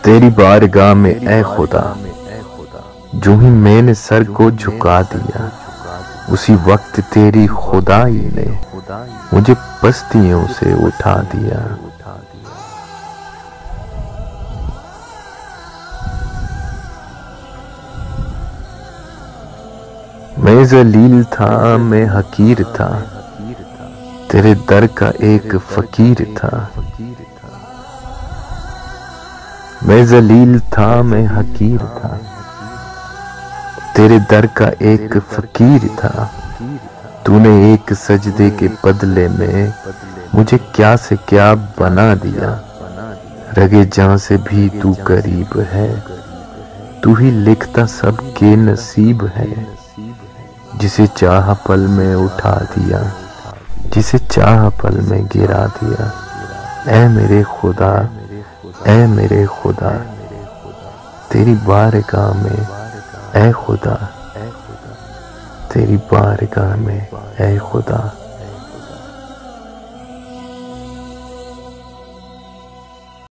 तेरी बारगाह में ऐ खुदा, जो ही मैंने सर को झुका दिया, उसी वक्त तेरी खुदाई ने मुझे पस्तियों से उठा दिया। मैं जलील था, मैं हकीर था, तेरे दर का एक फकीर था। मैं जलील था, मैं हकीर था, तेरे दर का एक फकीर था। तूने एक सजदे के बदले में मुझे क्या से क्या बना दिया। रगे जान से भी तू करीब है, तू ही लिखता सबके नसीब है। जिसे चाह पल में उठा दिया, जिसे चाह पल में गिरा दिया। ऐ मेरे खुदा, ऐ मेरे खुदा, तेरी बारगाह में ऐ खुदा, तेरी बारगाह में ऐ खुदा।